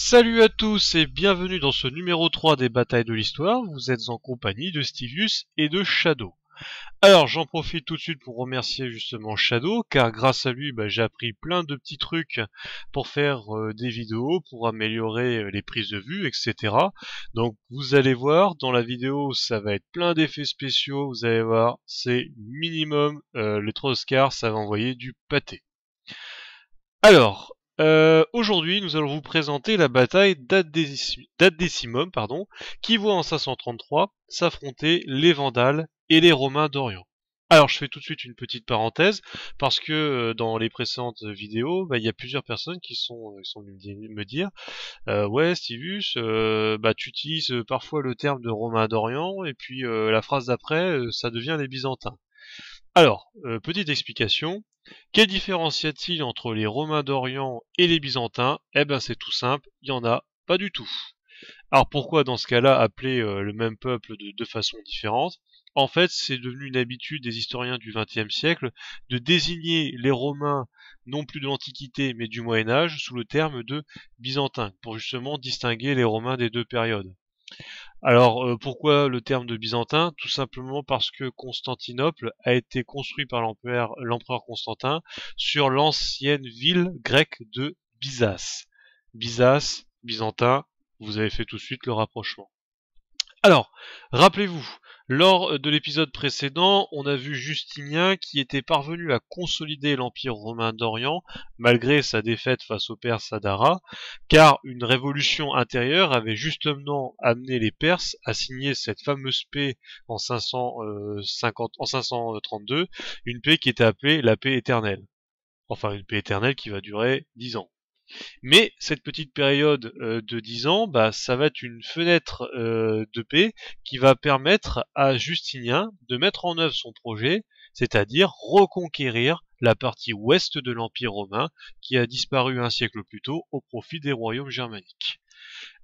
Salut à tous et bienvenue dans ce numéro 3 des batailles de l'histoire. Vous êtes en compagnie de Stivius et de Shadow. Alors j'en profite tout de suite pour remercier justement Shadow, car grâce à lui j'ai appris plein de petits trucs pour faire des vidéos, pour améliorer les prises de vue, etc. Donc vous allez voir, dans la vidéo ça va être plein d'effets spéciaux, vous allez voir, c'est minimum, les 3 Oscars, ça va envoyer du pâté. Alors, aujourd'hui, nous allons vous présenter la bataille d'Adécimum, qui voit en 533 s'affronter les Vandales et les Romains d'Orient. Alors, je fais tout de suite une petite parenthèse, parce que dans les précédentes vidéos, il y a plusieurs personnes qui sont venues me dire ouais, Stivus, tu utilises parfois le terme de Romains d'Orient, et puis la phrase d'après, ça devient les Byzantins. Alors, petite explication. Quelle différence y a-t-il entre les Romains d'Orient et les Byzantins? Eh ben c'est tout simple, il y en a pas du tout. Alors pourquoi dans ce cas-là appeler le même peuple de deux façons différentes? En fait, c'est devenu une habitude des historiens du XXe siècle de désigner les Romains non plus de l'Antiquité mais du Moyen Âge sous le terme de Byzantins, pour justement distinguer les Romains des deux périodes. Alors, pourquoi le terme de byzantin? Tout simplement parce que Constantinople a été construit par l'empereur Constantin sur l'ancienne ville grecque de Byzas. Byzas, byzantin, vous avez fait tout de suite le rapprochement. Alors, rappelez-vous, lors de l'épisode précédent, on a vu Justinien qui était parvenu à consolider l'Empire romain d'Orient, malgré sa défaite face aux Perses à Dara, car une révolution intérieure avait justement amené les Perses à signer cette fameuse paix en 532, une paix qui était appelée la paix éternelle. Enfin, une paix éternelle qui va durer 10 ans. Mais cette petite période de 10 ans, ça va être une fenêtre de paix qui va permettre à Justinien de mettre en œuvre son projet, c'est-à-dire reconquérir la partie ouest de l'Empire romain qui a disparu un siècle plus tôt au profit des royaumes germaniques.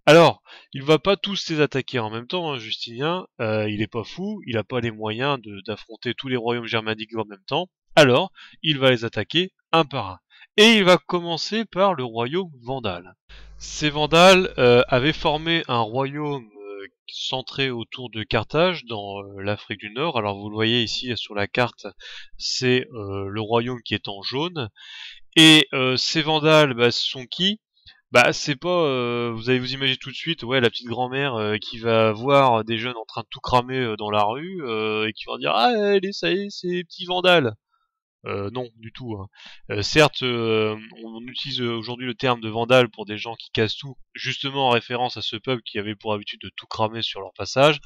Alors, il va pas tous les attaquer en même temps, Justinien, il est pas fou, il n'a pas les moyens d'affronter tous les royaumes germaniques en même temps, alors il va les attaquer un par un. Et il va commencer par le royaume vandale. Ces Vandales avaient formé un royaume centré autour de Carthage dans l'Afrique du Nord. Alors vous le voyez ici sur la carte, c'est le royaume qui est en jaune. Et ces Vandales, sont qui? C'est pas, vous allez vous imaginer tout de suite, ouais, la petite grand-mère qui va voir des jeunes en train de tout cramer dans la rue et qui va dire ah, allez, ça y est, c'est les petits Vandales. Non, du tout, hein. Certes, on utilise aujourd'hui le terme de vandale pour des gens qui cassent tout, justement en référence à ce peuple qui avait pour habitude de tout cramer sur leur passage,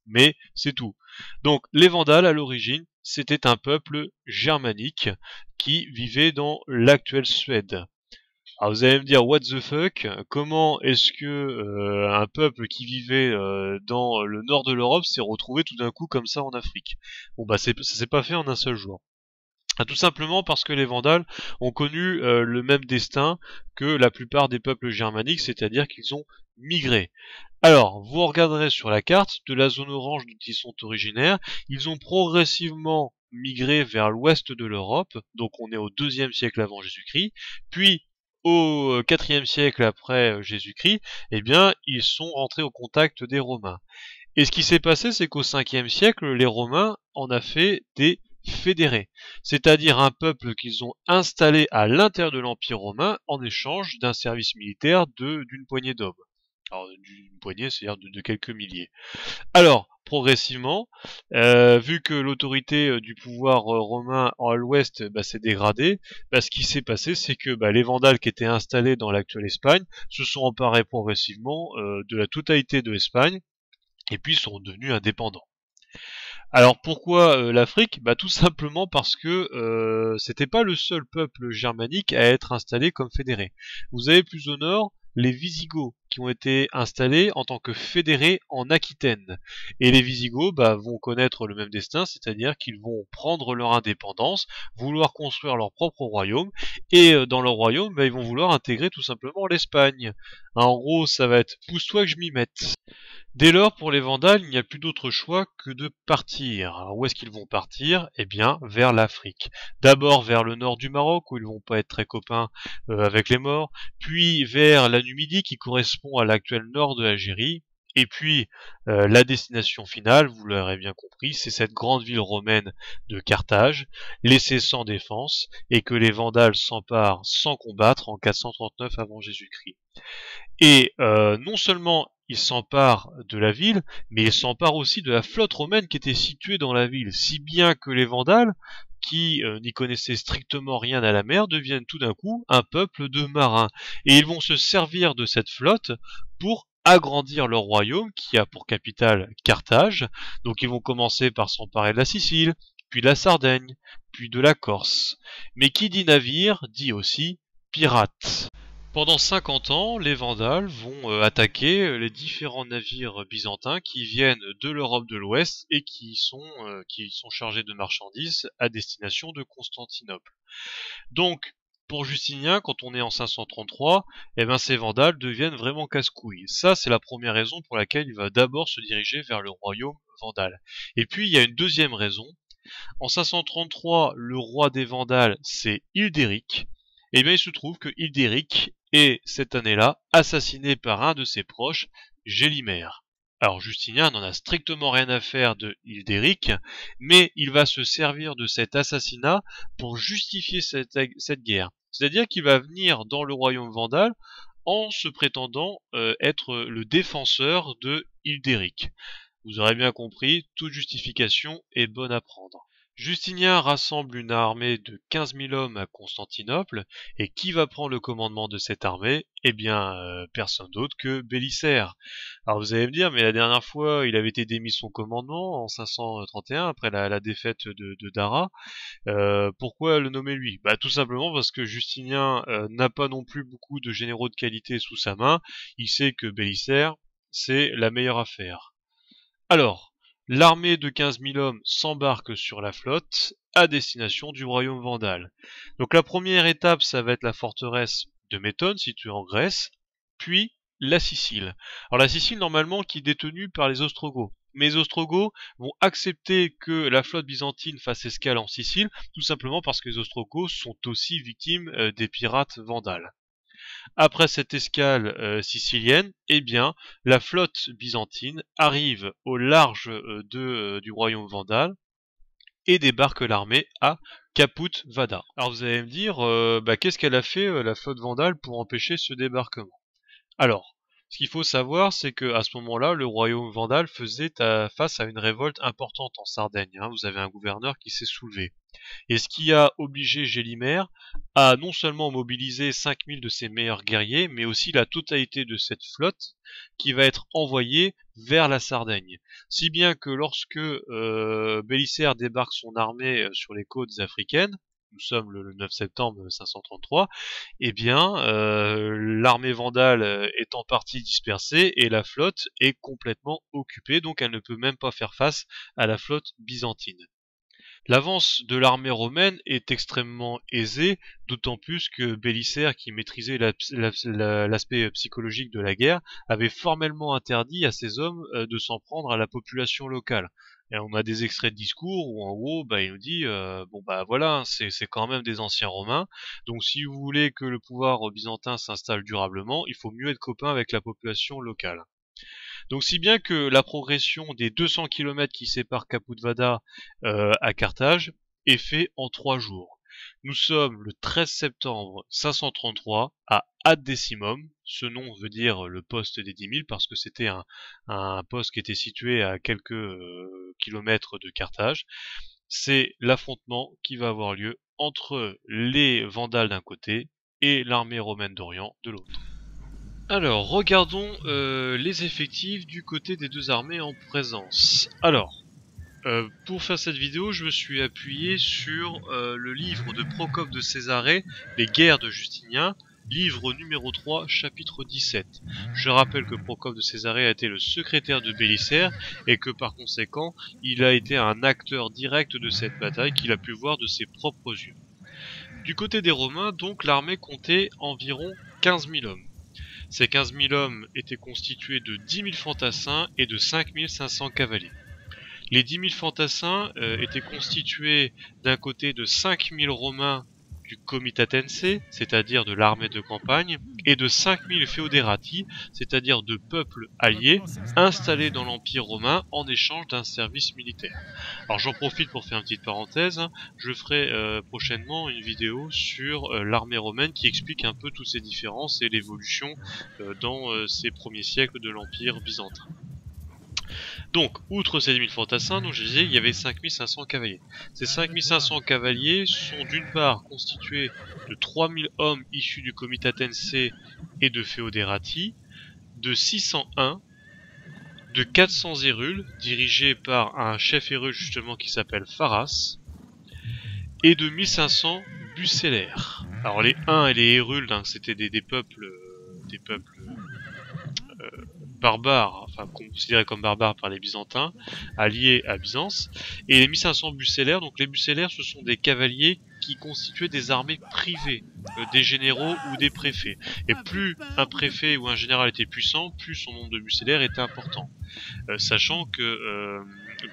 mais c'est tout. Donc les Vandales, à l'origine, c'était un peuple germanique qui vivait dans l'actuelle Suède. Alors vous allez me dire what the fuck, comment est-ce que un peuple qui vivait dans le nord de l'Europe s'est retrouvé tout d'un coup comme ça en Afrique? Bon ça s'est pas fait en un seul jour. Tout simplement parce que les Vandales ont connu le même destin que la plupart des peuples germaniques, c'est-à-dire qu'ils ont migré. Alors, vous regarderez sur la carte, de la zone orange dont ils sont originaires, ils ont progressivement migré vers l'ouest de l'Europe, donc on est au 2e siècle avant Jésus-Christ, puis au 4e siècle après Jésus-Christ, eh bien, ils sont rentrés au contact des Romains. Et ce qui s'est passé, c'est qu'au 5e siècle, les Romains en ont fait des fédérés, c'est-à-dire un peuple qu'ils ont installé à l'intérieur de l'Empire romain en échange d'un service militaire d'une poignée d'hommes. Alors d'une poignée, c'est-à-dire de quelques milliers. Alors, progressivement, vu que l'autorité du pouvoir romain à l'ouest s'est dégradée, ce qui s'est passé, c'est que les Vandales qui étaient installés dans l'actuelle Espagne se sont emparés progressivement de la totalité de l'Espagne, et puis sont devenus indépendants. Alors pourquoi l'Afrique? Tout simplement parce que c'était pas le seul peuple germanique à être installé comme fédéré. Vous avez plus au nord les Visigoths qui ont été installés en tant que fédérés en Aquitaine. Et les Visigoths vont connaître le même destin, c'est-à-dire qu'ils vont prendre leur indépendance, vouloir construire leur propre royaume, Et dans leur royaume, bah, ils vont vouloir intégrer tout simplement l'Espagne. En gros, ça va être pousse-toi que je m'y mette. Dès lors, pour les Vandales, il n'y a plus d'autre choix que de partir. Alors où est-ce qu'ils vont partir? Eh bien, vers l'Afrique. D'abord vers le nord du Maroc, où ils vont pas être très copains avec les Maures, puis vers la Numidie, qui correspond à l'actuel nord de l'Algérie, et puis la destination finale, vous l'aurez bien compris, c'est cette grande ville romaine de Carthage, laissée sans défense, et que les Vandales s'emparent sans combattre en 439 avant Jésus-Christ. Et non seulement il s'empare de la ville, mais il s'empare aussi de la flotte romaine qui était située dans la ville, si bien que les Vandales, qui n'y connaissaient strictement rien à la mer, deviennent tout d'un coup un peuple de marins. Et ils vont se servir de cette flotte pour agrandir leur royaume, qui a pour capitale Carthage. Donc ils vont commencer par s'emparer de la Sicile, puis de la Sardaigne, puis de la Corse. Mais qui dit navire, dit aussi pirate. Pendant 50 ans, les Vandales vont attaquer les différents navires byzantins qui viennent de l'Europe de l'Ouest et qui sont chargés de marchandises à destination de Constantinople. Donc, pour Justinien, quand on est en 533, eh ben, ces Vandales deviennent vraiment casse-couilles. Ça, c'est la première raison pour laquelle il va d'abord se diriger vers le royaume vandal. Et puis, il y a une deuxième raison. En 533, le roi des Vandales, c'est Hildéric. Et bien, il se trouve que Hildéric est, cette année-là, assassiné par un de ses proches, Gélimère. Alors, Justinien n'en a strictement rien à faire de Hildéric, mais il va se servir de cet assassinat pour justifier cette guerre. C'est-à-dire qu'il va venir dans le royaume vandal en se prétendant être le défenseur de Hildéric. Vous aurez bien compris, toute justification est bonne à prendre. Justinien rassemble une armée de 15 000 hommes à Constantinople, et qui va prendre le commandement de cette armée? Eh bien, personne d'autre que Bélisaire. Alors vous allez me dire, mais la dernière fois, il avait été démis son commandement en 531, après la défaite de Dara. Pourquoi le nommer lui? Bah tout simplement parce que Justinien n'a pas non plus beaucoup de généraux de qualité sous sa main. Il sait que Bélisaire, c'est la meilleure affaire. Alors, l'armée de 15 000 hommes s'embarque sur la flotte à destination du royaume vandal. Donc la première étape, ça va être la forteresse de Métone, située en Grèce, puis la Sicile. Alors la Sicile, normalement, qui est détenue par les Ostrogoths. Mais les Ostrogoths vont accepter que la flotte byzantine fasse escale en Sicile, tout simplement parce que les Ostrogoths sont aussi victimes des pirates vandales. Après cette escale sicilienne, eh bien, la flotte byzantine arrive au large du royaume vandal et débarque l'armée à Caput Vada. Alors vous allez me dire, qu'est-ce qu'elle a fait la flotte vandale pour empêcher ce débarquement? Alors, ce qu'il faut savoir, c'est que à ce moment-là, le royaume vandal faisait face à une révolte importante en Sardaigne. Hein. Vous avez un gouverneur qui s'est soulevé. Et ce qui a obligé Gélimère à non seulement mobiliser 5000 de ses meilleurs guerriers, mais aussi la totalité de cette flotte qui va être envoyée vers la Sardaigne. Si bien que lorsque Bélisaire débarque son armée sur les côtes africaines, nous sommes le 9 septembre 533, eh bien, l'armée vandale est en partie dispersée et la flotte est complètement occupée, donc elle ne peut même pas faire face à la flotte byzantine. L'avance de l'armée romaine est extrêmement aisée, d'autant plus que Bélisaire, qui maîtrisait l'aspect psychologique de la guerre, avait formellement interdit à ses hommes de s'en prendre à la population locale. Et on a des extraits de discours où en gros, il nous dit bon bah voilà, c'est quand même des anciens Romains, donc si vous voulez que le pouvoir byzantin s'installe durablement, il faut mieux être copain avec la population locale. Donc si bien que la progression des 200 km qui séparent Caput-Vada à Carthage est fait en 3 jours. Nous sommes le 13 septembre 533 à Ad Decimum. Ce nom veut dire le poste des 10 000 parce que c'était un poste qui était situé à quelques kilomètres de Carthage. C'est l'affrontement qui va avoir lieu entre les Vandales d'un côté et l'armée romaine d'Orient de l'autre. Alors, regardons les effectifs du côté des deux armées en présence. Alors, pour faire cette vidéo, je me suis appuyé sur le livre de Procope de Césarée, Les guerres de Justinien, livre numéro 3, chapitre 17. Je rappelle que Procope de Césarée a été le secrétaire de Bélisaire et que par conséquent, il a été un acteur direct de cette bataille qu'il a pu voir de ses propres yeux. Du côté des Romains, donc, l'armée comptait environ 15 000 hommes. Ces 15 000 hommes étaient constitués de 10 000 fantassins et de 5 500 cavaliers. Les 10 000 fantassins étaient constitués d'un côté de 5 000 Romains du Comitatense, c'est-à-dire de l'armée de campagne, et de 5 000 Feoderati, c'est-à-dire de peuples alliés, installés dans l'Empire romain en échange d'un service militaire. Alors j'en profite pour faire une petite parenthèse, je ferai prochainement une vidéo sur l'armée romaine qui explique un peu toutes ces différences et l'évolution dans ces premiers siècles de l'Empire byzantin. Donc, outre ces 10 000 fantassins, dont je disais, il y avait 5 500 cavaliers. Ces 5 500 cavaliers sont d'une part constitués de 3 000 hommes issus du Comitatense et de Feoderati, de 601, de 400 érules, dirigés par un chef hérule justement qui s'appelle Pharas, et de 1500 bucellaires. Alors les Huns et les érules, hein, c'était des peuples barbares, enfin considérés comme barbares par les Byzantins, alliés à Byzance, et les 1500 bucellaires. Donc les bucellaires, ce sont des cavaliers qui constituaient des armées privées, des généraux ou des préfets. Et plus un préfet ou un général était puissant, plus son nombre de bucellaires était important. Sachant que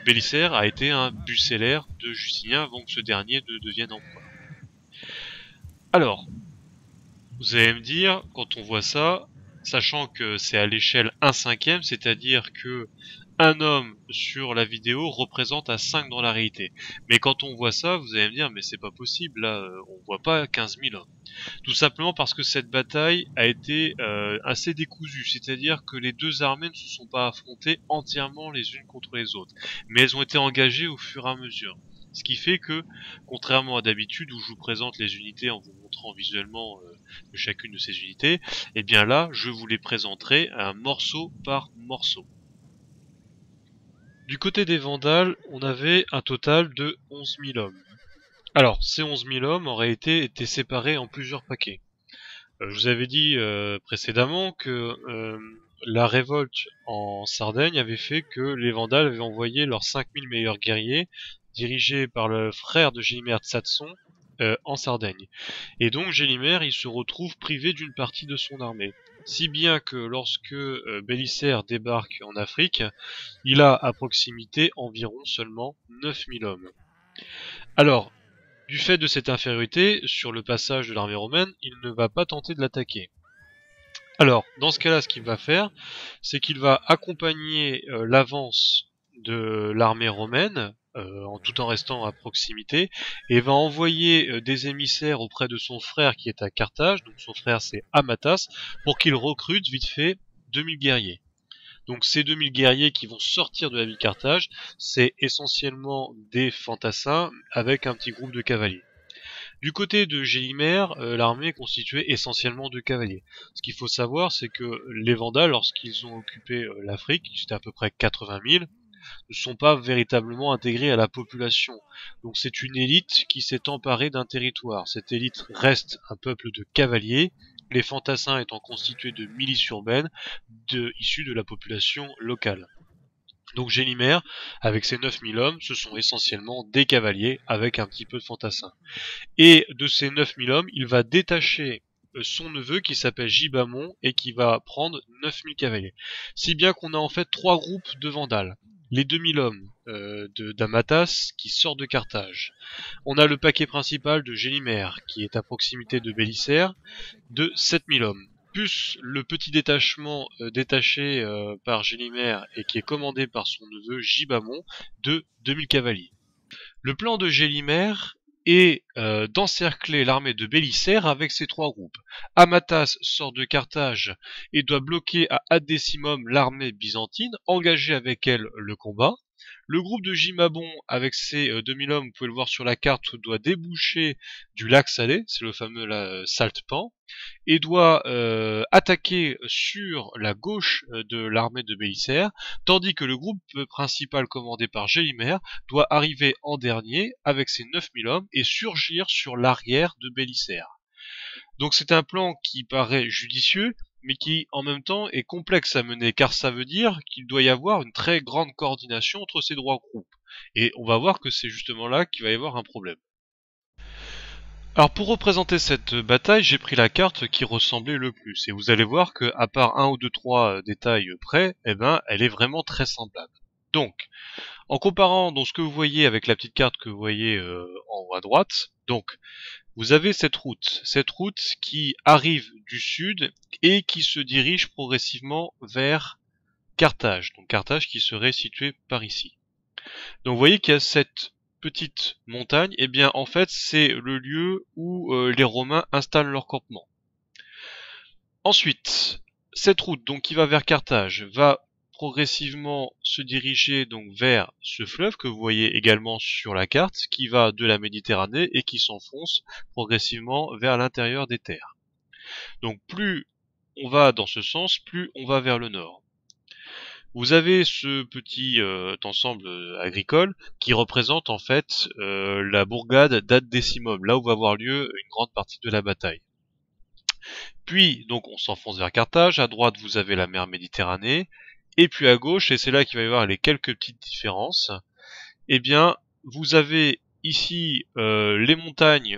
Bélisaire a été un bucellaire de Justinien avant que ce dernier ne devienne empereur. Alors, vous allez me dire, quand on voit ça, sachant que c'est à l'échelle 1/5, c'est-à-dire que un homme sur la vidéo représente à 5 dans la réalité. Mais quand on voit ça, vous allez me dire, mais c'est pas possible, là, on voit pas 15 000 hommes. Tout simplement parce que cette bataille a été assez décousue, c'est-à-dire que les deux armées ne se sont pas affrontées entièrement les unes contre les autres, mais elles ont été engagées au fur et à mesure. Ce qui fait que, contrairement à d'habitude où je vous présente les unités en vous montrant visuellement chacune de ces unités, et bien là, je vous les présenterai un morceau par morceau. Du côté des Vandales, on avait un total de 11 000 hommes. Alors, ces 11 000 hommes auraient été séparés en plusieurs paquets. Je vous avais dit précédemment que la révolte en Sardaigne avait fait que les Vandales avaient envoyé leurs 5000 meilleurs guerriers, dirigés par le frère de Gélimer Tsatson, en Sardaigne. Et donc Gélimer, il se retrouve privé d'une partie de son armée. Si bien que lorsque Bélisaire débarque en Afrique, il a à proximité environ seulement 9000 hommes. Alors, du fait de cette infériorité, sur le passage de l'armée romaine, il ne va pas tenter de l'attaquer. Alors, dans ce cas-là, ce qu'il va faire, c'est qu'il va accompagner l'avance de l'armée romaine, tout en restant à proximité, et va envoyer des émissaires auprès de son frère qui est à Carthage, donc son frère c'est Amatas, pour qu'il recrute vite fait 2000 guerriers. Donc ces 2000 guerriers qui vont sortir de la ville de Carthage, c'est essentiellement des fantassins avec un petit groupe de cavaliers. Du côté de Gélimer, l'armée est constituée essentiellement de cavaliers. Ce qu'il faut savoir, c'est que les Vandales, lorsqu'ils ont occupé l'Afrique, c'était à peu près 80 000, ne sont pas véritablement intégrés à la population. Donc c'est une élite qui s'est emparée d'un territoire. Cette élite reste un peuple de cavaliers, les fantassins étant constitués de milices urbaines issues de la population locale. Donc Gélimer, avec ses 9000 hommes, ce sont essentiellement des cavaliers avec un petit peu de fantassins. Et de ces 9000 hommes, il va détacher son neveu qui s'appelle Gibamon et qui va prendre 9000 cavaliers. Si bien qu'on a en fait 3 groupes de Vandales. Les 2000 hommes d'Amatas qui sortent de Carthage. On a le paquet principal de Gélimer qui est à proximité de Bélisaire de 7000 hommes. Plus le petit détachement détaché par Gélimer et qui est commandé par son neveu Gibamon de 2000 cavaliers. Le plan de Gélimer est d'encercler l'armée de Bélisaire avec ces 3 groupes. Amatas sort de Carthage et doit bloquer à Adécimum l'armée byzantine, engager avec elle le combat. Le groupe de Gimabon, avec ses 2000 hommes, vous pouvez le voir sur la carte, doit déboucher du lac Salé, c'est le fameux Saltpan, et doit attaquer sur la gauche de l'armée de Bélisaire, tandis que le groupe principal commandé par Gélimer doit arriver en dernier avec ses 9000 hommes et surgir sur l'arrière de Bélisaire. Donc c'est un plan qui paraît judicieux, mais qui en même temps est complexe à mener, car ça veut dire qu'il doit y avoir une très grande coordination entre ces 3 groupes. Et on va voir que c'est justement là qu'il va y avoir un problème. Alors pour représenter cette bataille, j'ai pris la carte qui ressemblait le plus. Et vous allez voir que, à part un ou deux trois détails près, eh ben, elle est vraiment très semblable. Donc, en comparant donc ce que vous voyez avec la petite carte que vous voyez en haut à droite, donc vous avez cette route qui arrive du sud et qui se dirige progressivement vers Carthage. Donc Carthage qui serait situé par ici. Donc vous voyez qu'il y a cette petite montagne, et bien en fait c'est le lieu où les Romains installent leur campement. Ensuite, cette route donc qui va vers Carthage va progressivement se diriger donc vers ce fleuve que vous voyez également sur la carte, qui va de la Méditerranée et qui s'enfonce progressivement vers l'intérieur des terres. Donc plus on va dans ce sens, plus on va vers le nord. Vous avez ce petit ensemble agricole qui représente en fait la bourgade d'Ad Decimum, là où va avoir lieu une grande partie de la bataille. Puis donc on s'enfonce vers Carthage, à droite vous avez la mer Méditerranée, et puis à gauche, et c'est là qu'il va y avoir les quelques petites différences, eh bien vous avez ici les montagnes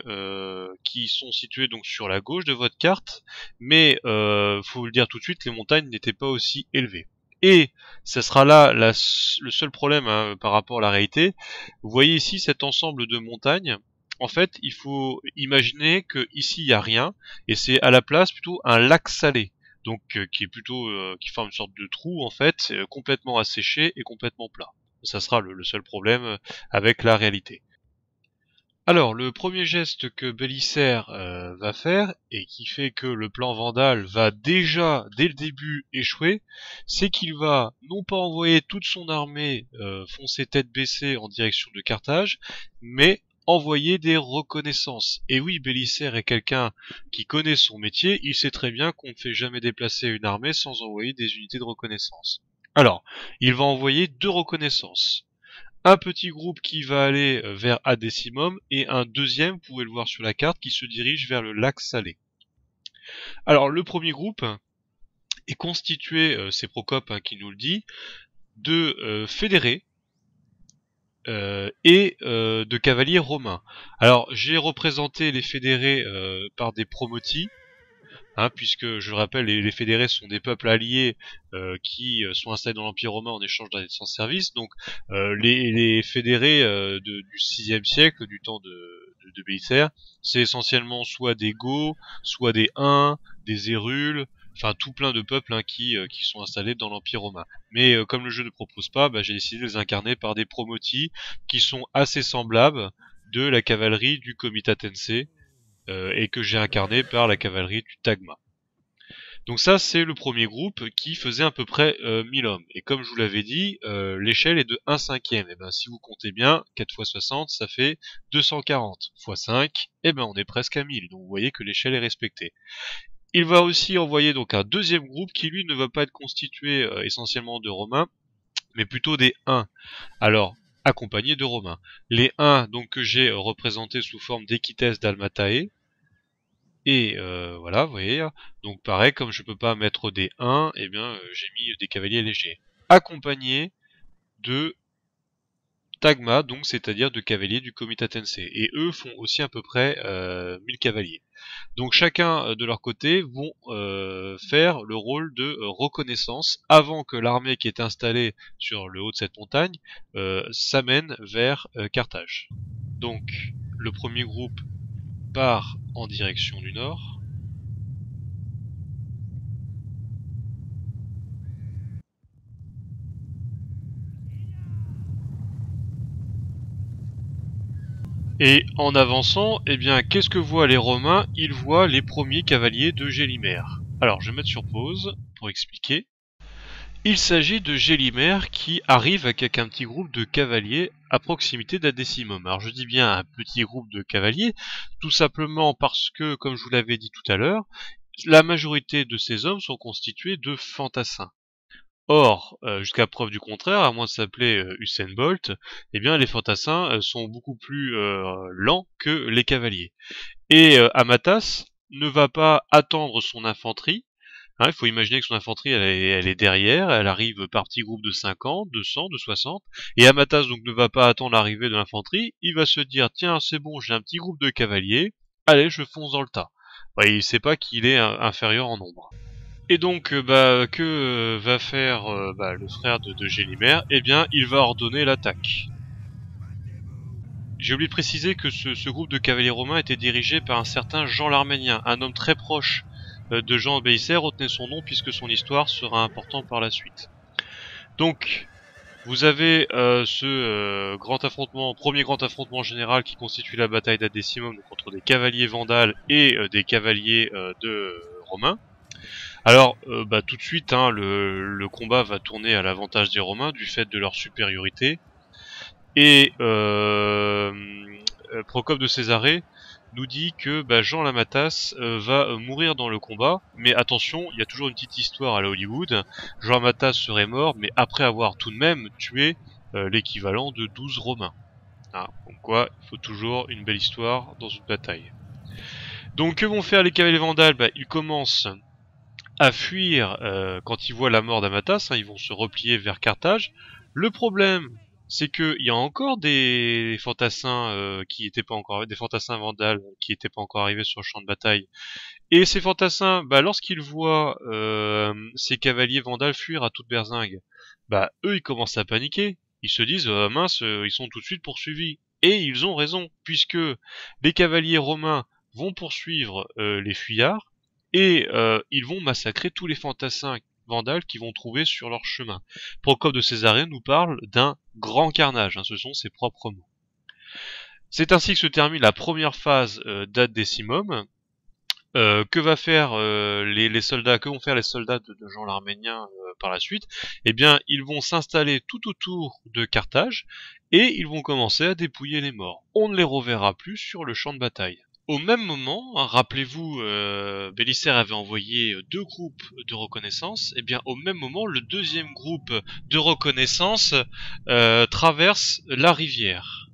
qui sont situées donc sur la gauche de votre carte, mais faut le dire tout de suite, les montagnes n'étaient pas aussi élevées. Et ça sera là le seul problème par rapport à la réalité. Vous voyez ici cet ensemble de montagnes. En fait, il faut imaginer que ici il y a rien, et c'est à la place plutôt un lac salé, donc qui est plutôt qui forme une sorte de trou en fait, complètement asséché et complètement plat. Ça sera le seul problème avec la réalité. Alors, le premier geste que Bélisaire va faire, et qui fait que le plan Vandale va déjà, dès le début, échouer, c'est qu'il va non pas envoyer toute son armée foncer tête baissée en direction de Carthage, mais envoyer des reconnaissances. Et oui, Bélisaire est quelqu'un qui connaît son métier, il sait très bien qu'on ne fait jamais déplacer une armée sans envoyer des unités de reconnaissance. Alors, il va envoyer deux reconnaissances. Un petit groupe qui va aller vers Adécimum et un deuxième, vous pouvez le voir sur la carte, qui se dirige vers le lac Salé. Alors le premier groupe est constitué, c'est Procope qui nous le dit, de fédérés et de cavaliers romains. Alors j'ai représenté les fédérés par des promotis, puisque je le rappelle, les fédérés sont des peuples alliés qui sont installés dans l'Empire romain en échange d'un sans service. Donc les fédérés du 6e siècle, du temps de Bélisaire, c'est essentiellement soit des Goths, soit des Huns, des Hérules, enfin tout plein de peuples qui sont installés dans l'Empire romain. Mais comme le jeu ne propose pas, j'ai décidé de les incarner par des promotis qui sont assez semblables de la cavalerie du Comitatense, et que j'ai incarné par la cavalerie du Tagma. Donc ça, c'est le premier groupe qui faisait à peu près 1000 hommes. Et comme je vous l'avais dit, l'échelle est de 1/5. Et ben si vous comptez bien, 4 x 60, ça fait 240. x 5, et ben on est presque à 1000. Donc vous voyez que l'échelle est respectée. Il va aussi envoyer donc un deuxième groupe qui lui ne va pas être constitué essentiellement de Romains, mais plutôt des Huns. Alors, accompagnés de Romains. Les Huns donc que j'ai représentés sous forme d'Equites Dalmatae. Et voilà, vous voyez, donc pareil, comme je peux pas mettre des 1, eh bien j'ai mis des cavaliers légers. Accompagnés de Tagma, donc c'est-à-dire de cavaliers du Comitatense. Et eux font aussi à peu près 1000 cavaliers. Donc chacun de leur côté vont faire le rôle de reconnaissance avant que l'armée qui est installée sur le haut de cette montagne s'amène vers Carthage. Donc le premier groupe part en direction du nord. Et en avançant, eh bien, qu'est-ce que voient les Romains? Ils voient les premiers cavaliers de Gélimère. Alors, je vais mettre sur pause pour expliquer. Il s'agit de Gélimère qui arrive avec un petit groupe de cavaliers à proximité d'Adécimum. Alors je dis bien un petit groupe de cavaliers, tout simplement parce que, comme je vous l'avais dit tout à l'heure, la majorité de ces hommes sont constitués de fantassins. Or, jusqu'à preuve du contraire, à moins de s'appeler Usain Bolt, eh bien les fantassins sont beaucoup plus lents que les cavaliers. Et Amatas ne va pas attendre son infanterie. Il faut imaginer que son infanterie, elle est derrière, elle arrive par petits groupes de 50, de 100, de 60, et Amatas donc ne va pas attendre l'arrivée de l'infanterie, il va se dire, tiens, c'est bon, j'ai un petit groupe de cavaliers, allez, je fonce dans le tas. Bah, il sait pas qu'il est inférieur en nombre. Et donc, que va faire le frère de Gélimer? Eh bien, il va ordonner l'attaque. J'ai oublié de préciser que ce groupe de cavaliers romains était dirigé par un certain Jean l'Arménien, un homme très proche de Jean Bélisaire. Retenez son nom puisque son histoire sera importante par la suite. Donc, vous avez premier grand affrontement général qui constitue la bataille d'Adécimum contre des cavaliers vandales et des cavaliers romains. Alors, tout de suite, hein, le combat va tourner à l'avantage des Romains du fait de leur supériorité. Et Procope de Césarée nous dit que Jean Lamatas va mourir dans le combat, mais attention, il y a toujours une petite histoire à la Hollywood. Jean Lamatas serait mort, mais après avoir tout de même tué l'équivalent de 12 Romains. Ah, donc quoi, il faut toujours une belle histoire dans une bataille. Donc que vont faire les cavaliers vandales? Ils commencent à fuir quand ils voient la mort d'Amatas, hein, ils vont se replier vers Carthage. Le problème, c'est qu'il y a encore des fantassins qui étaient pas encore des fantassins vandales qui étaient pas encore arrivés sur le champ de bataille. Et ces fantassins, lorsqu'ils voient ces cavaliers vandales fuir à toute berzingue, eux ils commencent à paniquer. Ils se disent mince, ils sont tout de suite poursuivis. Et ils ont raison, puisque les cavaliers romains vont poursuivre les fuyards et ils vont massacrer tous les fantassins vandales qu'ils vont trouver sur leur chemin. Procope de Césarée nous parle d'un grand carnage, hein, ce sont ses propres mots. C'est ainsi que se termine la première phase d'Ad Decimum. Que vont faire les soldats de Jean l'Arménien par la suite? Eh bien, ils vont s'installer tout autour de Carthage et ils vont commencer à dépouiller les morts. On ne les reverra plus sur le champ de bataille. Au même moment, hein, rappelez-vous, Bélisaire avait envoyé 2 groupes de reconnaissance. Et bien, au même moment, le deuxième groupe de reconnaissance traverse la rivière.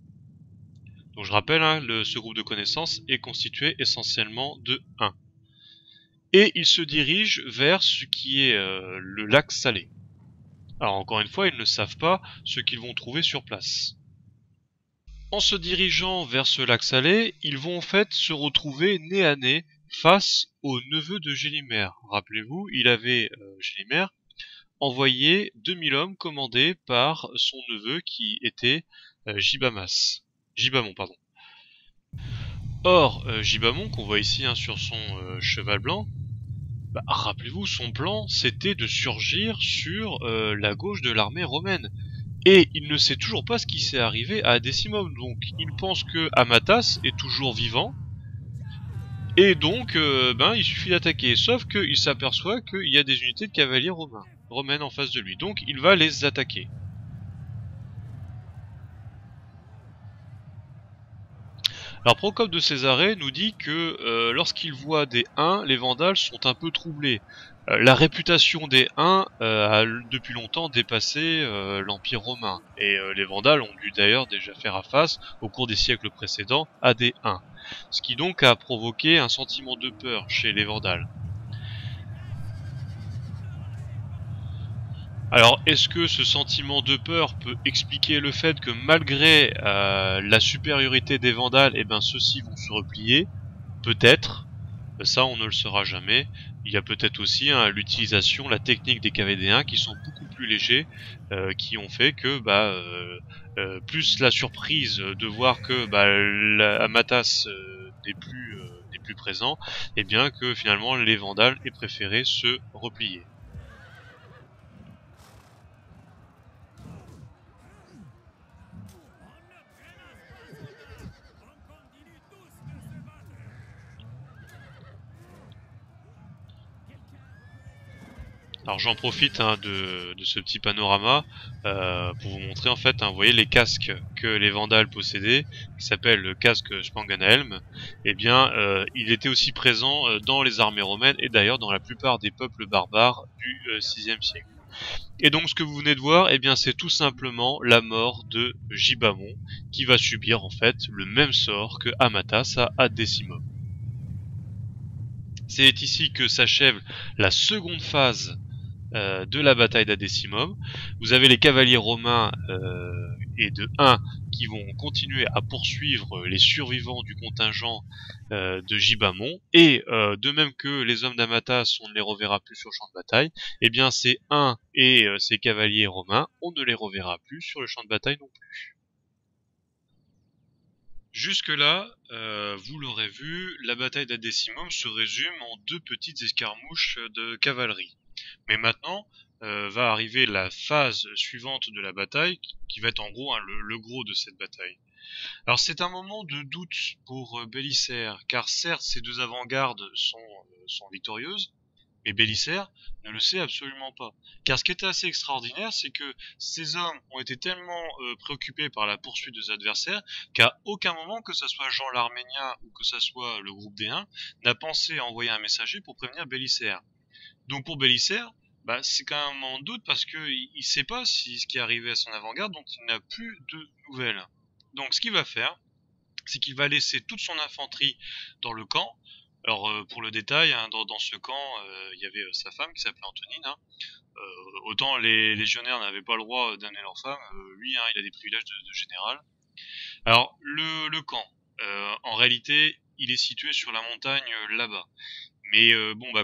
Donc je rappelle, hein, ce groupe de connaissances est constitué essentiellement de 1. Et il se dirige vers ce qui est le lac Salé. Alors encore une fois, ils ne savent pas ce qu'ils vont trouver sur place. En se dirigeant vers ce lac Salé, ils vont en fait se retrouver nez à nez face au neveu de Gélimer. Rappelez-vous, il avait, Gélimer, envoyé 2000 hommes commandés par son neveu qui était Gibamon, pardon. Or, Gibamon, qu'on voit ici hein, sur son cheval blanc, rappelez-vous, son plan, c'était de surgir sur la gauche de l'armée romaine. Et il ne sait toujours pas ce qui s'est arrivé à Decimum. Donc, il pense que Amatas est toujours vivant. Et donc, il suffit d'attaquer. Sauf qu'il s'aperçoit qu'il y a des unités de cavaliers romaines en face de lui. Donc, il va les attaquer. Alors Procope de Césarée nous dit que lorsqu'il voit des Huns, les Vandales sont un peu troublés. La réputation des Huns a depuis longtemps dépassé l'Empire romain, et les Vandales ont dû d'ailleurs déjà faire face, au cours des siècles précédents, à des Huns. Ce qui donc a provoqué un sentiment de peur chez les Vandales. Alors, est-ce que ce sentiment de peur peut expliquer le fait que malgré la supériorité des Vandales, ceux-ci vont se replier? Peut-être. Ça, on ne le saura jamais. Il y a peut-être aussi l'utilisation, la technique des cavaliers qui sont beaucoup plus légers, qui ont fait que plus la surprise de voir que Amatas n'est plus présent, et bien que finalement les Vandales aient préféré se replier. Alors j'en profite de ce petit panorama pour vous montrer en fait, vous voyez les casques que les Vandales possédaient, qui s'appelle le casque Spangenhelm. Il était aussi présent dans les armées romaines et d'ailleurs dans la plupart des peuples barbares du 6e siècle. Et donc ce que vous venez de voir, c'est tout simplement la mort de Gibamon, qui va subir en fait le même sort que Amatas à Ad Decimum. C'est ici que s'achève la seconde phase de la bataille d'Adécimum. Vous avez les cavaliers romains et de 1 qui vont continuer à poursuivre les survivants du contingent de Gibamon, et de même que les hommes d'Amatas, on ne les reverra plus sur le champ de bataille, et bien ces 1 et ces cavaliers romains, on ne les reverra plus sur le champ de bataille non plus. Jusque-là, vous l'aurez vu, la bataille d'Adécimum se résume en 2 petites escarmouches de cavalerie. Mais maintenant, va arriver la phase suivante de la bataille, qui va être en gros le gros de cette bataille. Alors c'est un moment de doute pour Bélisaire, car certes ces 2 avant-gardes sont victorieuses, mais Bélisaire ne le sait absolument pas. Car ce qui était assez extraordinaire, c'est que ces hommes ont été tellement préoccupés par la poursuite des adversaires qu'à aucun moment, que ce soit Jean l'Arménien ou que ce soit le groupe D1, n'a pensé à envoyer un messager pour prévenir Bélisaire. Donc pour Bélisaire, c'est quand même un moment de doute parce qu'il ne sait pas si ce qui est arrivé à son avant-garde, donc il n'a plus de nouvelles. Donc ce qu'il va faire, c'est qu'il va laisser toute son infanterie dans le camp. Alors pour le détail, hein, dans ce camp, il y avait sa femme qui s'appelait Antonine. Hein. Autant les légionnaires n'avaient pas le droit d'amener leur femme, lui, hein, il a des privilèges de général. Alors le camp, en réalité, il est situé sur la montagne là-bas. Mais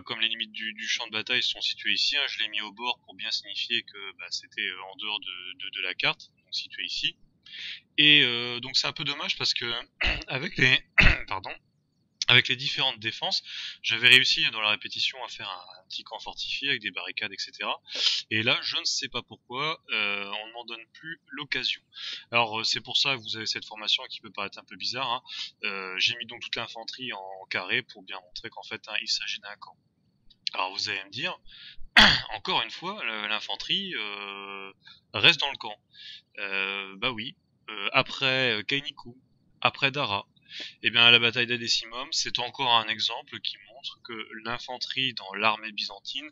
comme les limites du champ de bataille sont situées ici, hein, je l'ai mis au bord pour bien signifier que c'était en dehors de la carte, donc situé ici. Et donc c'est un peu dommage parce que avec les pardon, avec les différentes défenses, j'avais réussi dans la répétition à faire un petit camp fortifié avec des barricades, etc. Et là, je ne sais pas pourquoi, on ne m'en donne plus l'occasion. Alors c'est pour ça que vous avez cette formation qui peut paraître un peu bizarre. Hein. J'ai mis donc toute l'infanterie en carré pour bien montrer qu'en fait, hein, il s'agit d'un camp. Alors vous allez me dire, encore une fois, l'infanterie reste dans le camp. Oui, après Kainiku, après Dara. Et bien la bataille d'Adécimum, c'est encore un exemple qui montre que l'infanterie dans l'armée byzantine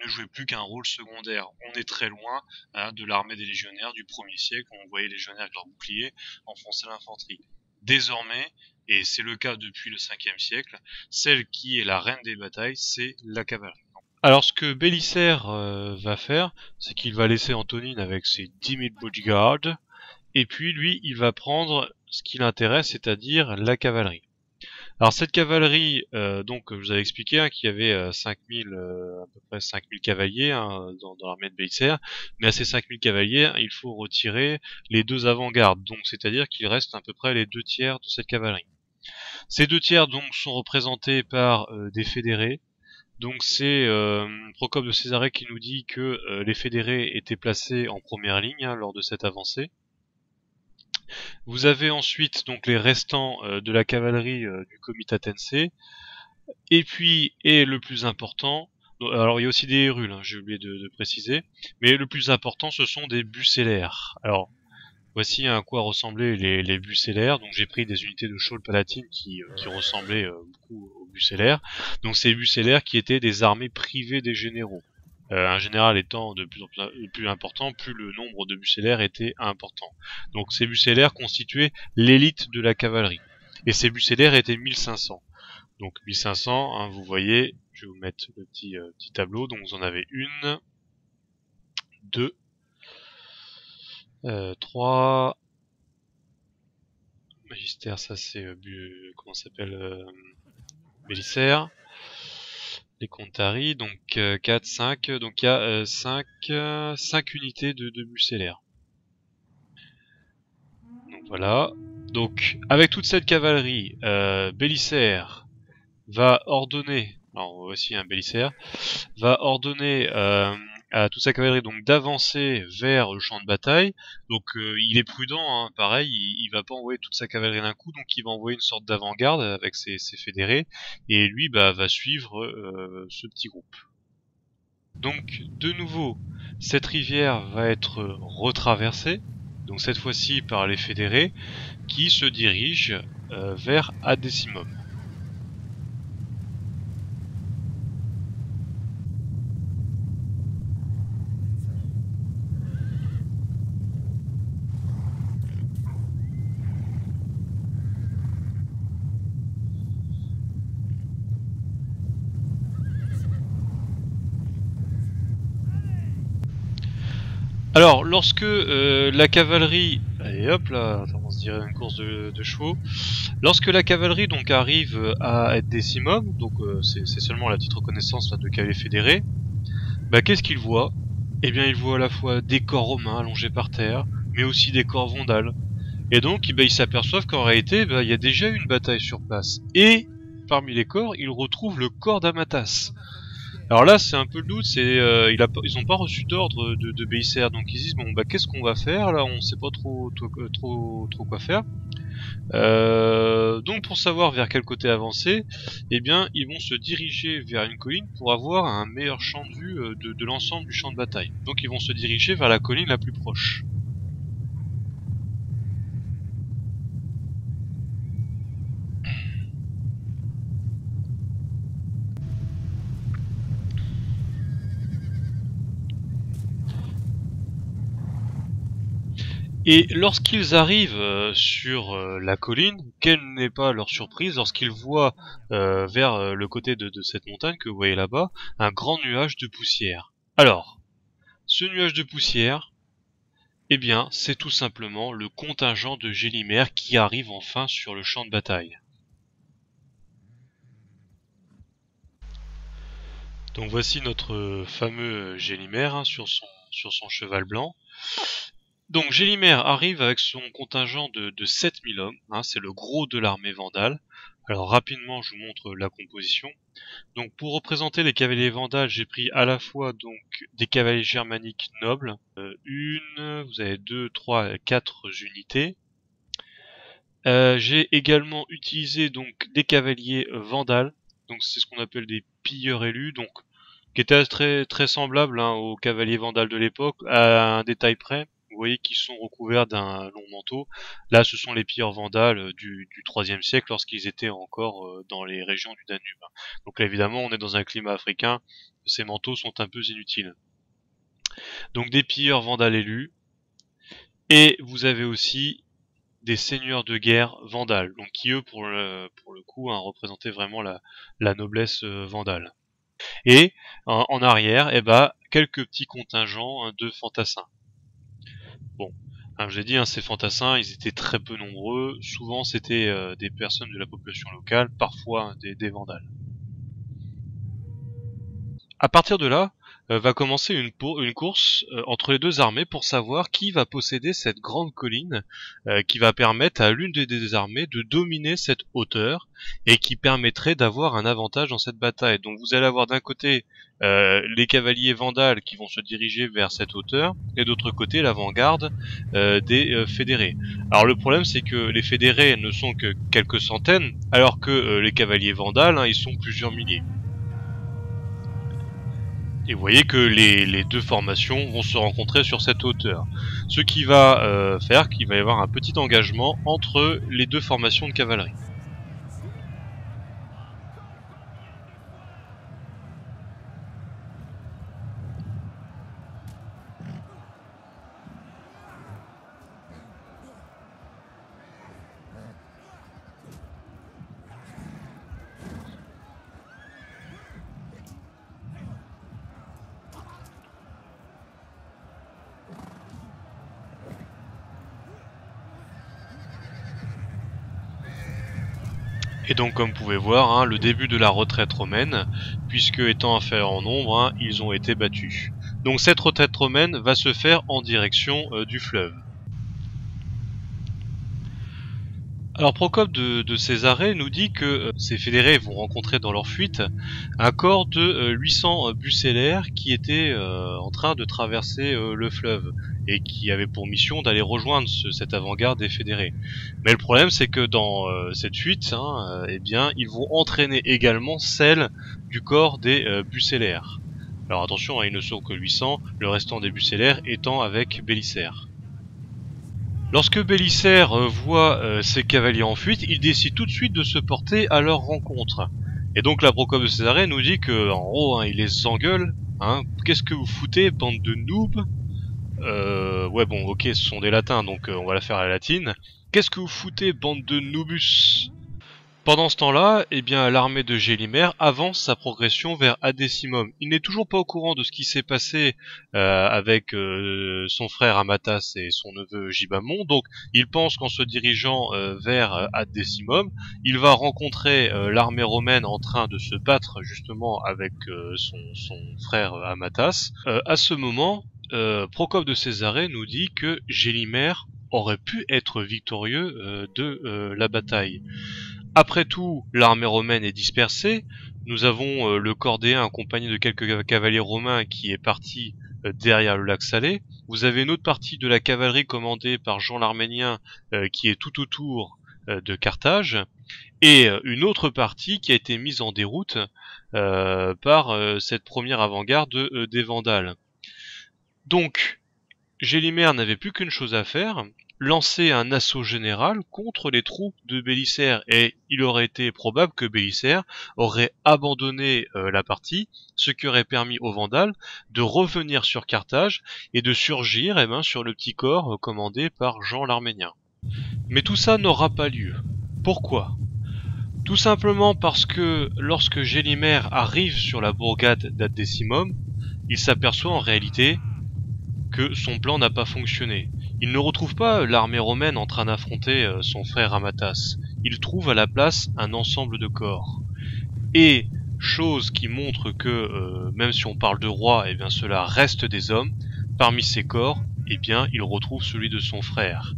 ne jouait plus qu'un rôle secondaire. On est très loin de l'armée des légionnaires du 1er siècle, où on voyait les légionnaires avec leurs boucliers enfoncer l'infanterie. Désormais, et c'est le cas depuis le 5e siècle, celle qui est la reine des batailles, c'est la cavalerie. Alors ce que Bélisaire va faire, c'est qu'il va laisser Antonine avec ses 10 000 bodyguards, et puis lui, il va prendre ce qui l'intéresse, c'est-à-dire la cavalerie. Alors cette cavalerie, donc je vous avais expliqué hein, qu'il y avait 5000, à peu près 5000 cavaliers hein, dans l'armée de Bélisaire, mais à ces 5000 cavaliers, il faut retirer les 2 avant-gardes, donc c'est-à-dire qu'il reste à peu près les 2 tiers de cette cavalerie. Ces 2 tiers donc sont représentés par des fédérés. Donc c'est Procope de Césarée qui nous dit que les fédérés étaient placés en première ligne hein, lors de cette avancée. Vous avez ensuite donc les restants de la cavalerie du Comitatense. Et puis, et le plus important, alors il y a aussi des hérules, hein, j'ai oublié de préciser, mais le plus important ce sont des bucellaires. Alors, voici à quoi ressemblaient les bucellaires. Donc j'ai pris des unités de Chaules Palatine qui ressemblaient beaucoup aux bucellaires. Donc ces bucellaires qui étaient des armées privées des généraux. Un général étant de plus en plus important, plus le nombre de bucellaires était important. Donc ces bucellaires constituaient l'élite de la cavalerie. Et ces bucellaires étaient 1500. Donc 1500, hein, vous voyez, je vais vous mettre le petit tableau. Donc vous en avez 1, 2, 3... Magistère, ça c'est comment ça s'appelle Bélisaire. Les Contari, donc 4, 5, donc il y a 5 unités de bucellaires. Donc voilà. Donc avec toute cette cavalerie, Bélisaire va ordonner, alors voici un Bélisaire, va ordonner à toute sa cavalerie donc d'avancer vers le champ de bataille. Donc il est prudent, hein, pareil, il va pas envoyer toute sa cavalerie d'un coup, donc il va envoyer une sorte d'avant-garde avec ses fédérés, et lui va suivre ce petit groupe. Donc de nouveau, cette rivière va être retraversée, donc cette fois-ci par les fédérés, qui se dirigent vers Adécimum. Alors, lorsque la cavalerie Allez hop là, on se dirait une course de chevaux. Lorsque la cavalerie donc arrive à être décimum, donc c'est seulement la petite reconnaissance là, de cavaliers fédérés, bah qu'est-ce qu'ils voient? Eh bien ils voient à la fois des corps romains allongés par terre, mais aussi des corps vandales. Et donc bah, ils s'aperçoivent qu'en réalité bah, il y a déjà eu une bataille sur place. Et parmi les corps, ils retrouvent le corps d'Amatas. Alors là, c'est un peu le doute, ils ont pas reçu d'ordre de BICR, donc ils disent bon bah qu'est-ce qu'on va faire là, on sait pas trop quoi faire. Donc pour savoir vers quel côté avancer, eh bien ils vont se diriger vers une colline pour avoir un meilleur champ de vue de l'ensemble du champ de bataille. Donc ils vont se diriger vers la colline la plus proche. Et lorsqu'ils arrivent sur la colline, quelle n'est pas leur surprise lorsqu'ils voient vers le côté de cette montagne que vous voyez là-bas, un grand nuage de poussière. Alors, ce nuage de poussière, eh bien, c'est tout simplement le contingent de Gélimer qui arrive enfin sur le champ de bataille. Donc voici notre fameux Gélimer hein, sur son cheval blanc. Donc Gélimer arrive avec son contingent de 7000 hommes, hein, c'est le gros de l'armée vandale. Alors rapidement je vous montre la composition. Donc pour représenter les cavaliers vandales, j'ai pris à la fois donc des cavaliers germaniques nobles, vous avez 2, 3, 4 unités. J'ai également utilisé donc des cavaliers vandales, donc c'est ce qu'on appelle des pilleurs élus, donc qui étaient très semblables hein, aux cavaliers vandales de l'époque, à un détail près. Vous voyez qu'ils sont recouverts d'un long manteau. Là, ce sont les pilleurs vandales du IIIe siècle, lorsqu'ils étaient encore dans les régions du Danube. Donc là, évidemment, on est dans un climat africain, ces manteaux sont un peu inutiles. Donc des pilleurs vandales élus, et vous avez aussi des seigneurs de guerre vandales, donc qui eux, pour le coup, hein, représentaient vraiment la noblesse vandale. Et en arrière, eh ben, quelques petits contingents hein, de fantassins. Bon, hein, je l'ai dit, hein, ces fantassins, ils étaient très peu nombreux. Souvent, c'était des personnes de la population locale, parfois des vandales. À partir de là, va commencer une course entre les deux armées pour savoir qui va posséder cette grande colline qui va permettre à l'une des deux armées de dominer cette hauteur et qui permettrait d'avoir un avantage dans cette bataille. Donc vous allez avoir d'un côté les cavaliers vandales qui vont se diriger vers cette hauteur et d'autre côté l'avant-garde des fédérés. Alors le problème c'est que les fédérés ne sont que quelques centaines alors que les cavaliers vandales hein, ils sont plusieurs milliers. Et vous voyez que les deux formations vont se rencontrer sur cette hauteur. Ce qui va faire qu'il va y avoir un petit engagement entre les deux formations de cavalerie. Et donc comme vous pouvez voir, hein, le début de la retraite romaine, puisque étant inférieurs en nombre, hein, ils ont été battus. Donc cette retraite romaine va se faire en direction du fleuve. Alors Procope de Césarée nous dit que ces fédérés vont rencontrer dans leur fuite un corps de 800 bucellaires qui étaient en train de traverser le fleuve et qui avaient pour mission d'aller rejoindre cette avant-garde des fédérés. Mais le problème c'est que dans cette fuite, hein, eh bien, ils vont entraîner également celle du corps des bucellaires. Alors attention, hein, ils ne sont que 800, le restant des bucellaires étant avec Bélicère. Lorsque Bélicère voit ses cavaliers en fuite, il décide tout de suite de se porter à leur rencontre. Et donc la Procope de Césarée nous dit que, en gros, hein, il les engueule. Hein, qu'est-ce que vous foutez, bande de noobs? Ouais bon, ok, ce sont des latins, donc on va la faire à la latine. Qu'est-ce que vous foutez, bande de noobus? Pendant ce temps-là, eh bien, l'armée de Gélimer avance sa progression vers Adécimum. Il n'est toujours pas au courant de ce qui s'est passé avec son frère Amatas et son neveu Gibamon, donc il pense qu'en se dirigeant vers Adécimum, il va rencontrer l'armée romaine en train de se battre justement avec son frère Amatas. À ce moment, Procope de Césarée nous dit que Gélimer aurait pu être victorieux de la bataille. Après tout, l'armée romaine est dispersée. Nous avons le Cordéen accompagné de quelques cavaliers romains qui est parti derrière le lac Salé. Vous avez une autre partie de la cavalerie commandée par Jean l'Arménien qui est tout autour de Carthage. Et une autre partie qui a été mise en déroute par cette première avant-garde des Vandales. Donc, Gélimer n'avait plus qu'une chose à faire, lancer un assaut général contre les troupes de Bélisaire, et il aurait été probable que Bélisaire aurait abandonné la partie, ce qui aurait permis aux Vandales de revenir sur Carthage et de surgir sur le petit corps commandé par Jean l'Arménien. Mais tout ça n'aura pas lieu. Pourquoi ? Tout simplement parce que lorsque Gélimer arrive sur la bourgade d'Adécimum, il s'aperçoit en réalité que son plan n'a pas fonctionné. Il ne retrouve pas l'armée romaine en train d'affronter son frère Amatas. Il trouve à la place un ensemble de corps. Et, chose qui montre que, même si on parle de roi, eh bien cela reste des hommes, parmi ces corps, eh bien il retrouve celui de son frère.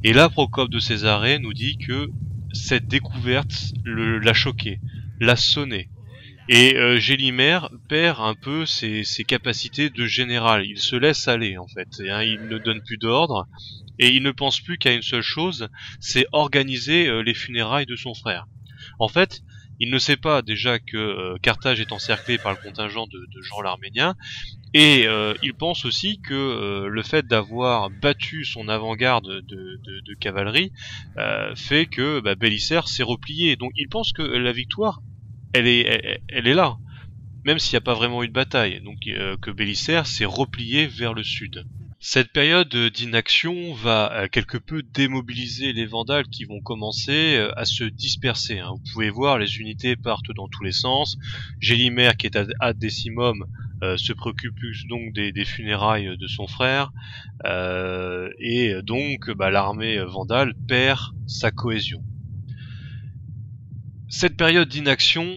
Et là, Procope de Césarée nous dit que cette découverte l'a choqué, l'a sonné. Et Gélimer perd un peu ses capacités de général. Il se laisse aller en fait. Il ne donne plus d'ordre et il ne pense plus qu'à une seule chose, c'est organiser les funérailles de son frère. En fait, il ne sait pas déjà que Carthage est encerclé par le contingent de Jean l'Arménien et il pense aussi que le fait d'avoir battu son avant-garde de cavalerie fait que Bélisaire s'est replié. Donc il pense que la victoire elle est là, même s'il n'y a pas vraiment eu de bataille, donc que Bélisaire s'est replié vers le sud. Cette période d'inaction va quelque peu démobiliser les Vandales qui vont commencer à se disperser. Vous pouvez voir, les unités partent dans tous les sens. Gélimer, qui est à Décimum, se préoccupe donc des funérailles de son frère, et donc l'armée vandale perd sa cohésion. Cette période d'inaction,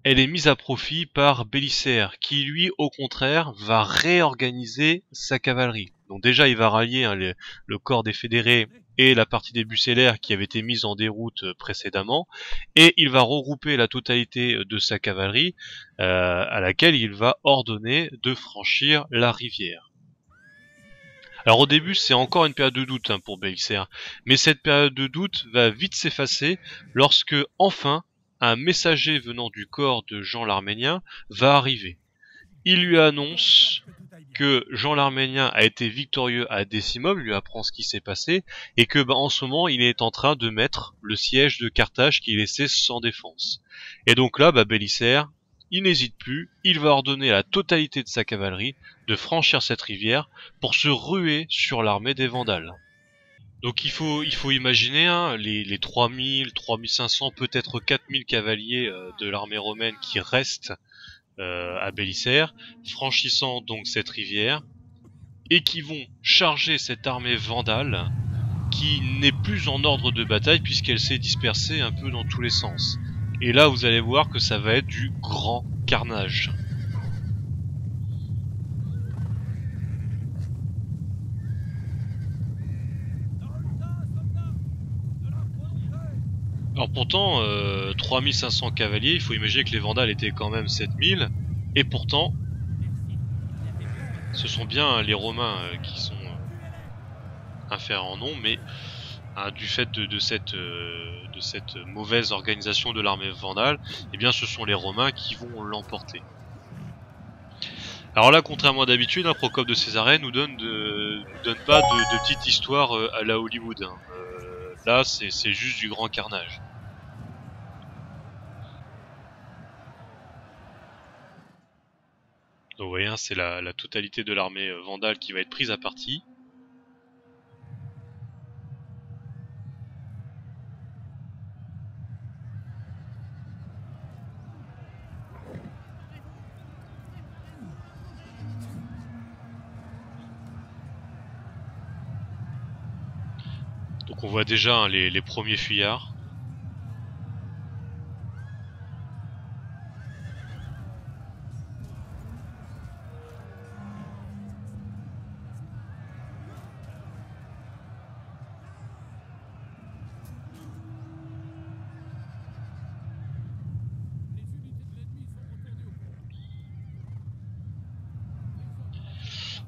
elle est mise à profit par Bélisaire, qui lui, au contraire, va réorganiser sa cavalerie. Donc déjà, il va rallier le corps des fédérés et la partie des bucellaires qui avait été mise en déroute précédemment, et il va regrouper la totalité de sa cavalerie, à laquelle il va ordonner de franchir la rivière. Alors au début, c'est encore une période de doute pour Bélisaire, mais cette période de doute va vite s'effacer lorsque, enfin, un messager venant du corps de Jean l'Arménien va arriver. Il lui annonce que Jean l'Arménien a été victorieux à Décimum, lui apprend ce qui s'est passé, et que en ce moment il est en train de mettre le siège de Carthage qu'il laissait sans défense. Et donc là, Bélisaire, il n'hésite plus, il va ordonner à la totalité de sa cavalerie de franchir cette rivière pour se ruer sur l'armée des Vandales. Donc il faut imaginer les 3000, 3500, peut-être 4000 cavaliers de l'armée romaine qui restent à Bélisaire, franchissant donc cette rivière, et qui vont charger cette armée vandale qui n'est plus en ordre de bataille puisqu'elle s'est dispersée un peu dans tous les sens. Et là vous allez voir que ça va être du grand carnage. Alors pourtant, 3500 cavaliers, il faut imaginer que les Vandales étaient quand même 7000, et pourtant, ce sont bien les Romains qui sont inférieurs en nombre, mais du fait de cette mauvaise organisation de l'armée vandale, eh bien ce sont les Romains qui vont l'emporter. Alors là, contrairement à d'habitude, Procope de Césarée nous donne pas de petite histoire à la Hollywood. Là, c'est juste du grand carnage. Donc vous voyez, c'est la totalité de l'armée vandale qui va être prise à partie. Donc on voit déjà hein, les premiers fuyards.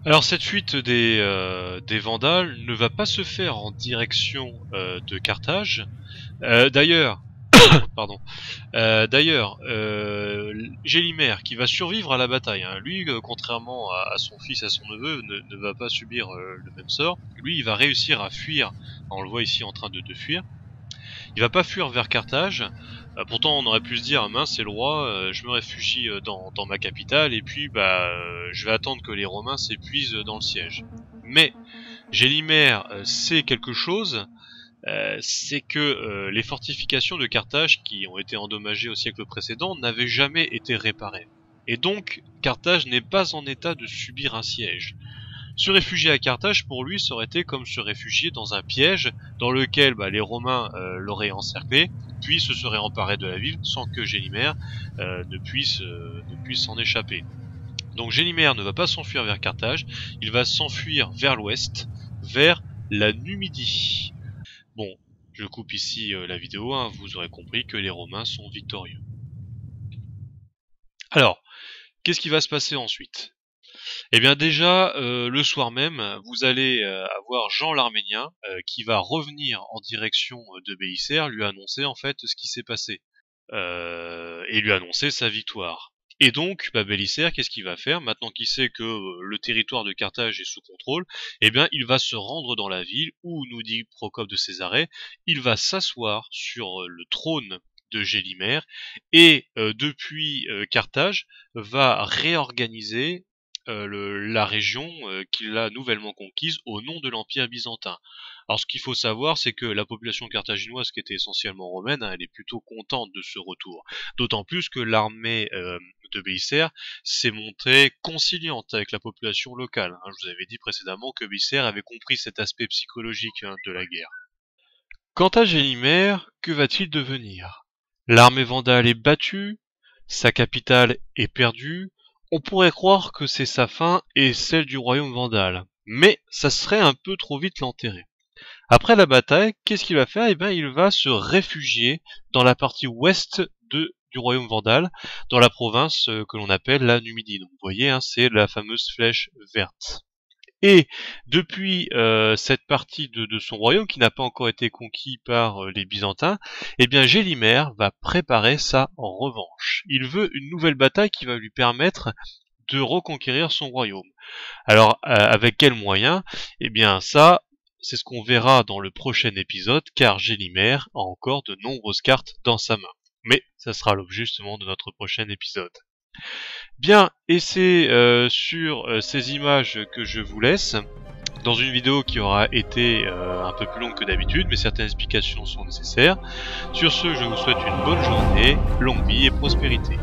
Alors cette fuite des Vandales ne va pas se faire en direction de Carthage. D'ailleurs, pardon. Gélimer, qui va survivre à la bataille, hein, lui, contrairement à son fils, à son neveu, ne va pas subir le même sort. Lui, il va réussir à fuir. On le voit ici en train de fuir. Il va pas fuir vers Carthage. Pourtant, on aurait pu se dire, mince, c'est le roi, je me réfugie dans ma capitale, et puis je vais attendre que les Romains s'épuisent dans le siège. Mais Gélimer sait quelque chose, c'est que les fortifications de Carthage, qui ont été endommagées au siècle précédent, n'avaient jamais été réparées. Et donc, Carthage n'est pas en état de subir un siège. Se réfugier à Carthage, pour lui, ça aurait été comme se réfugier dans un piège dans lequel les Romains l'auraient encerclé, puis se seraient emparés de la ville sans que Gélimer ne puisse s'en échapper. Donc Gélimer ne va pas s'enfuir vers Carthage, il va s'enfuir vers l'ouest, vers la Numidie. Bon, je coupe ici la vidéo, hein, vous aurez compris que les Romains sont victorieux. Alors, qu'est-ce qui va se passer ensuite ? Eh bien déjà, le soir même, vous allez avoir Jean l'Arménien qui va revenir en direction de Bélisaire, lui annoncer en fait ce qui s'est passé, et lui annoncer sa victoire. Et donc, Bélisaire, qu'est-ce qu'il va faire? Maintenant qu'il sait que le territoire de Carthage est sous contrôle, eh bien, il va se rendre dans la ville où, nous dit Procope de Césarée, il va s'asseoir sur le trône de Gélimer, et depuis Carthage, va réorganiser la région qu'il a nouvellement conquise au nom de l'Empire byzantin. Alors ce qu'il faut savoir, c'est que la population carthaginoise, qui était essentiellement romaine, hein, elle est plutôt contente de ce retour. D'autant plus que l'armée de Bélisaire s'est montrée conciliante avec la population locale. Hein, je vous avais dit précédemment que Bélisaire avait compris cet aspect psychologique de la guerre. Quant à Gélimer, que va-t-il devenir? L'armée vandale est battue, sa capitale est perdue. On pourrait croire que c'est sa fin et celle du royaume vandale, mais ça serait un peu trop vite l'enterrer. Après la bataille, qu'est-ce qu'il va faire? Eh bien, il va se réfugier dans la partie ouest du royaume vandale, dans la province que l'on appelle la Numidie. Donc, vous voyez, hein, c'est la fameuse flèche verte. Et depuis cette partie de son royaume, qui n'a pas encore été conquis par les Byzantins, eh bien Gélimer va préparer sa revanche. Il veut une nouvelle bataille qui va lui permettre de reconquérir son royaume. Alors, avec quels moyens? Eh bien ça, c'est ce qu'on verra dans le prochain épisode, car Gélimer a encore de nombreuses cartes dans sa main. Mais ça sera l'objet justement de notre prochain épisode. Bien, et c'est sur ces images que je vous laisse, dans une vidéo qui aura été un peu plus longue que d'habitude, mais certaines explications sont nécessaires. Sur ce, je vous souhaite une bonne journée, longue vie et prospérité.